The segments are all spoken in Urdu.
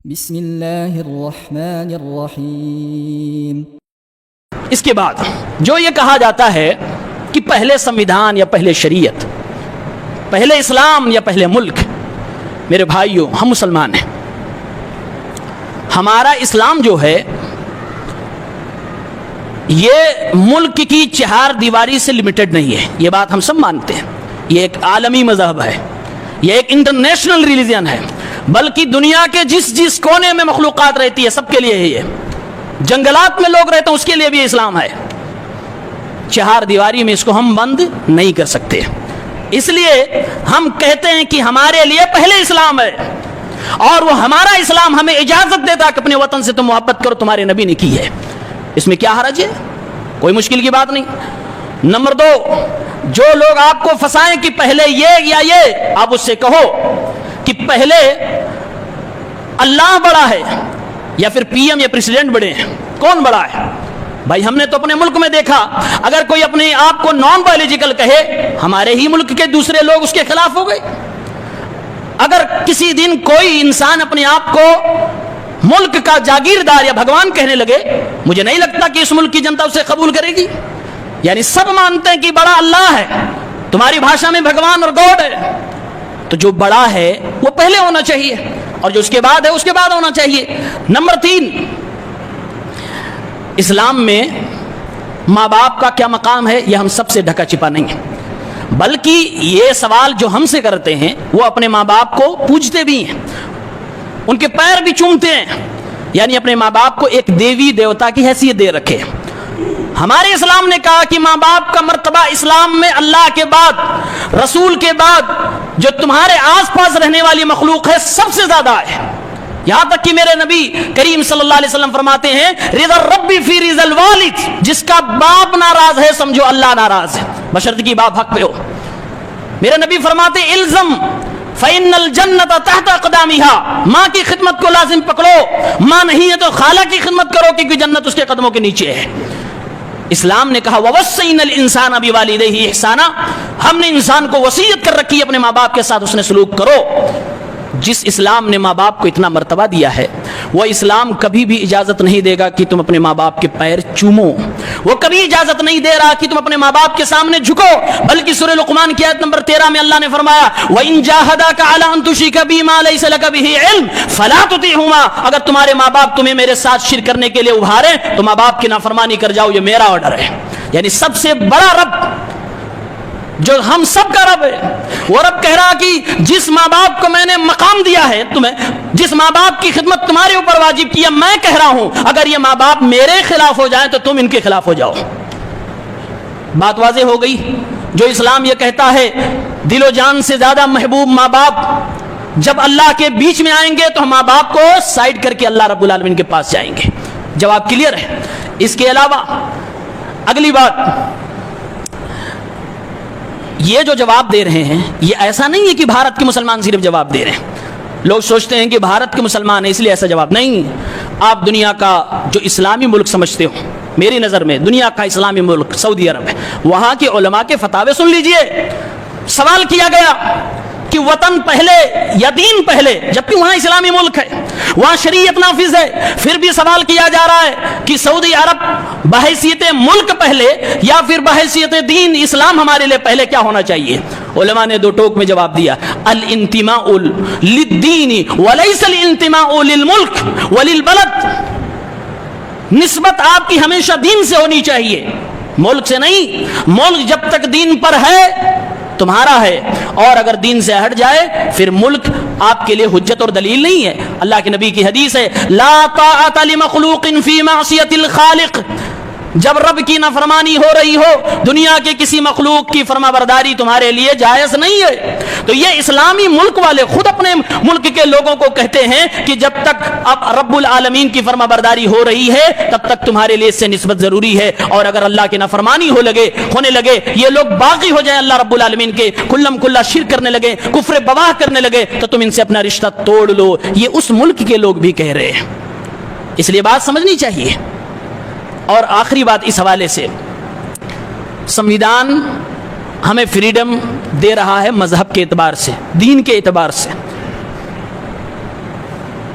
بسم اللہ الرحمن الرحیم۔ اس کے بعد جو یہ کہا جاتا ہے کہ پہلے سنویدھان یا پہلے شریعت، پہلے اسلام یا پہلے ملک، میرے بھائیوں ہم مسلمان ہیں، ہمارا اسلام جو ہے یہ ملک کی چہار دیواری سے لمیٹڈ نہیں ہے، یہ بات ہم سب مانتے ہیں، یہ ایک عالمی مذہب ہے، یہ ایک انٹرنیشنل ریلیجن ہے، بلکہ دنیا کے جس کونے میں مخلوقات رہتی ہے سب کے لیے ہے، یہ جنگلات میں لوگ رہتے ہیں اس کے لیے بھی اسلام ہے، چہار دیواری میں اس کو ہم بند نہیں کر سکتے، اس لیے ہم کہتے ہیں کہ ہمارے لیے پہلے اسلام ہے، اور وہ ہمارا اسلام ہمیں اجازت دیتا ہے کہ اپنے وطن سے تم محبت کرو، تمہارے نبی نے کی ہے، اس میں کیا حرج ہے؟ کوئی مشکل کی بات نہیں۔ نمبر 2، جو لوگ آپ کو پھنسائیں کہ پہلے یہ یا یہ، آپ اس سے کہو کہ پہلے اللہ بڑا ہے یا پھر پی ایم یا پریزیڈنٹ بڑے ہیں، کون بڑا ہے؟ بھائی ہم نے تو اپنے ملک میں دیکھا، اگر کوئی اپنے آپ کو نان بایولوجیکل کہے، ہمارے ہی ملک کے دوسرے لوگ اس کے خلاف ہو گئے۔ اگر کسی دن کوئی انسان اپنے آپ کو ملک کا جاگیردار یا بھگوان کہنے لگے، مجھے نہیں لگتا کہ اس ملک کی جنتا اسے قبول کرے گی۔ یعنی سب مانتے ہیں کہ بڑا اللہ ہے، تمہاری بھاشا میں بھگوان اور گاڈ ہے، تو جو بڑا ہے وہ پہلے ہونا چاہیے، اور جو اس کے بعد ہے اس کے بعد ہونا چاہیے۔ نمبر 3، اسلام میں ماں باپ کا کیا مقام ہے یہ ہم سب سے ڈھکا چھپا نہیں ہے، بلکہ یہ سوال جو ہم سے کرتے ہیں وہ اپنے ماں باپ کو پوجتے بھی ہیں، ان کے پیر بھی چومتے ہیں، یعنی اپنے ماں باپ کو ایک دیوی دیوتا کی حیثیت دے رکھے۔ ہمارے اسلام نے کہا کہ ماں باپ کا مرتبہ اسلام میں اللہ کے بعد، رسول کے بعد جو تمہارے آس پاس رہنے والی مخلوق ہے سب سے زیادہ ہے، یہاں تک کہ میرے نبی کریم صلی اللہ علیہ وسلم فرماتے ہیں رضا الرب فی رضا الوالد، جس کا باپ ناراض ہے سمجھو اللہ ناراض ہے، بشرط کی باپ حق پہ ہو۔ میرے نبی فرماتے الزم فإن الجنت تحت اقدامها، ماں کی خدمت کو لازم پکڑو، ماں نہیں ہے تو خالہ کی خدمت کرو کیونکہ جنت اس کے قدموں کے نیچے ہے۔ اسلام نے کہا وَوَصَّيْنَا الْإِنسَانَ بِوَالِدَيْهِ إِحْسَانًا، ہم نے انسان کو وصیت کر رکھی ہے اپنے ماں باپ کے ساتھ اس نے سلوک کرو۔ جس اسلام نے ماں باپ کو اتنا مرتبہ دیا ہے، وہ اسلام کبھی بھی اجازت نہیں دے گا کہ تم اپنے ماں باپ کے پیر چومو، وہ کبھی اجازت نہیں دے رہا کہ تم اپنے ماں باپ کے سامنے جھکو، بلکہ سورہ لقمان کی آیت نمبر 13 میں اللہ نے فرمایا وَإِن جَاهَدَاكَ عَلَىٰ أَن تُشْرِكَ بِي مَا لَيْسَ لَكَ بِهِ عِلْمٌ فَلَا تُطِعْهُمَا، اگر تمہارے ماں باپ تمہیں میرے ساتھ شرک کرنے کے لیے ابھارے تو ماں باپ کی نافرمانی کر جاؤ، یہ میرا آرڈر ہے۔ یعنی سب سے بڑا رب جو ہم سب کا رب ہے، وہ رب کہہ رہا کہ جس ماں باپ کو میں نے مقام دیا ہے تمہیں، جس ماں باپ کی خدمت تمہارے اوپر واجب کی ہے، میں کہہ رہا ہوں اگر یہ ماں باپ میرے خلاف ہو جائیں تو تم ان کے خلاف ہو جاؤ۔ بات واضح ہو گئی۔ جو اسلام یہ کہتا ہے دل و جان سے زیادہ محبوب ماں باپ، جب اللہ کے بیچ میں آئیں گے تو ہم ماں باپ کو سائڈ کر کے اللہ رب العالمین کے پاس جائیں گے۔ جواب کلیئر ہے۔ اس کے علاوہ اگلی بات، یہ جو جواب دے رہے ہیں یہ ایسا نہیں ہے کہ بھارت کے مسلمان صرف جواب دے رہے ہیں، لوگ سوچتے ہیں کہ بھارت کے مسلمان ہیں اس لیے ایسا جواب نہیں۔ آپ دنیا کا جو اسلامی ملک سمجھتے ہو، میری نظر میں دنیا کا اسلامی ملک سعودی عرب ہے، وہاں کے علماء کے فتاوے سن لیجئے۔ سوال کیا گیا کہ وطن پہلے یا دین پہلے، جبکہ وہاں اسلامی ملک ہے، وہاں شریعت نافذ ہے، پھر بھی سوال کیا جا رہا ہے کہ سعودی عرب بحیثیت ملک پہلے یا پھر بحیثیت دین اسلام ہمارے لیے پہلے، کیا ہونا چاہیے؟ علماء نے 2 ٹوک میں جواب دیا، الانتماء للدین وليس الانتماء للملک وللبلد، نسبت آپ کی ہمیشہ دین سے ہونی چاہیے، ملک سے نہیں۔ ملک جب تک دین پر ہے تمہارا ہے، اور اگر دین سے ہٹ جائے پھر ملک آپ کے لیے حجت اور دلیل نہیں ہے۔ اللہ کے نبی کی حدیث ہے لا طاعة لمخلوق فی معصیۃ الخالق، جب رب کی نافرمانی ہو رہی ہو دنیا کے کسی مخلوق کی فرما برداری تمہارے لیے جائز نہیں ہے۔ تو یہ اسلامی ملک والے خود اپنے ملک کے لوگوں کو کہتے ہیں کہ جب تک اب رب العالمین کی فرما برداری ہو رہی ہے تب تک تمہارے لیے اس سے نسبت ضروری ہے، اور اگر اللہ کی نافرمانی ہونے لگے یہ لوگ باغی ہو جائیں اللہ رب العالمین کے، کلم کلا شرک کرنے لگے، کفر بواہ کرنے لگے، تو تم ان سے اپنا رشتہ توڑ لو۔ یہ اس ملک کے لوگ بھی کہہ رہے ہیں، اس لیے بات سمجھنی چاہیے۔ اور آخری بات اس حوالے سے، سنویدھان ہمیں فریڈم دے رہا ہے مذہب کے اعتبار سے، دین کے اعتبار سے،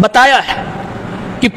بتایا ہے کہ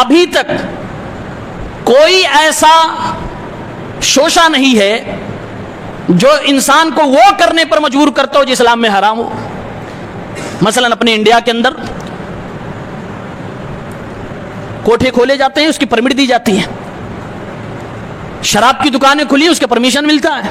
ابھی تک کوئی ایسا شوشہ نہیں ہے جو انسان کو وہ کرنے پر مجبور کرتا ہو جو اسلام میں حرام ہو. مثلا اپنے انڈیا کے اندر کوٹھے کھولے جاتے ہیں, اس کی پرمٹ دی جاتی ہے, شراب کی دکانیں کھلی اس کا پرمیشن ملتا ہے,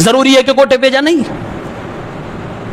ضروری ہے کہ کوٹھے پہ جا, نہیں.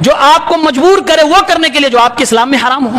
جو آپ کو مجبور کرے وہ کرنے کے لیے جو آپ کے اسلام میں حرام ہو,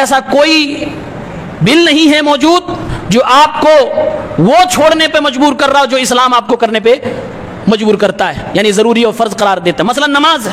ایسا کوئی بل نہیں ہے موجود جو آپ کو وہ چھوڑنے پہ مجبور کر رہا ہو جو اسلام آپ کو کرنے پہ مجبور کرتا ہے, یعنی ضروری اور فرض قرار دیتا ہے. مثلا نماز ہے,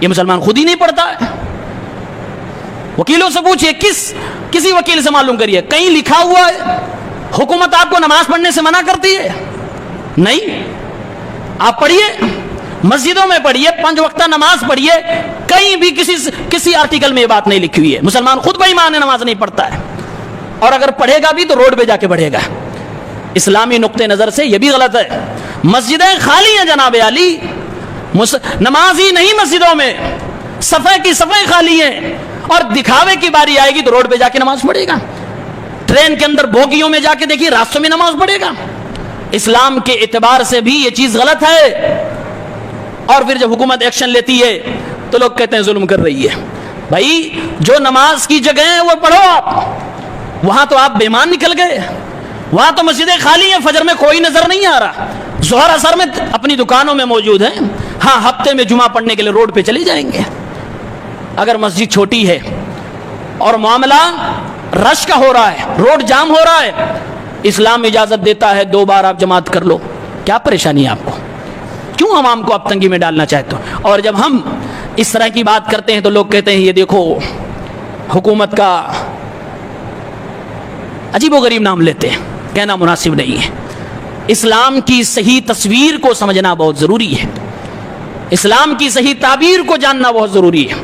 یہ مسلمان خود ہی نہیں پڑھتا ہے. وکیلوں سے پوچھئے, کسی وکیل سے معلوم کریے کہیں لکھا ہوا ہے حکومت آپ کو نماز پڑھنے سے منع کرتی ہے؟ نہیں. آپ پڑھیے, مسجدوں میں پڑھیے, 5 وقتہ نماز پڑھیے, کہیں بھی کسی آرٹیکل میں یہ بات نہیں لکھی ہوئی ہے. مسلمان خود بے ایمان ہے, نماز نہیں پڑھتا ہے, اور اگر پڑھے گا بھی تو روڈ پہ جا کے پڑھے گا. اسلامی نقطہ نظر سے یہ بھی غلط ہے. مسجدیں خالی ہیں جناب علی, نماز ہی نہیں مسجدوں میں, صفحے کی صفحے خالی ہیں, اور دکھاوے کی باری آئے گی تو روڈ پہ جا کے نماز پڑھے گا. ٹرین کے اندر بوگیوں میں جا کے دیکھیے, راستوں میں نماز پڑھے گا. اسلام کے اعتبار سے بھی یہ چیز غلط ہے. اور پھر جب حکومت ایکشن لیتی ہے تو لوگ کہتے ہیں ظلم کر رہی ہے. بھائی جو نماز کی جگہ ہے وہ پڑھو آپ, وہاں تو آپ بے ایمان نکل گئے. وہاں تو مسجدیں خالی ہیں, فجر میں کوئی نظر نہیں آ رہا, ظہر اثر میں اپنی دکانوں میں موجود ہیں. ہاں ہفتے میں جمعہ پڑھنے کے لیے روڈ پہ چلے جائیں گے. اگر مسجد چھوٹی ہے اور معاملہ رش کا ہو رہا ہے, روڈ جام ہو رہا ہے, اسلام اجازت دیتا ہے 2 بار آپ جماعت کر لو, کیا پریشانی ہے آپ کو؟ کیوں عوام کو آپ تنگی میں ڈالنا چاہتے ہو؟ اور جب ہم اس طرح کی بات کرتے ہیں تو لوگ کہتے ہیں یہ دیکھو حکومت کا عجیب و غریب نام لیتے ہیں. کہنا مناسب نہیں ہے. اسلام کی صحیح تصویر کو سمجھنا بہت ضروری ہے, اسلام کی صحیح تعبیر کو جاننا بہت ضروری ہے.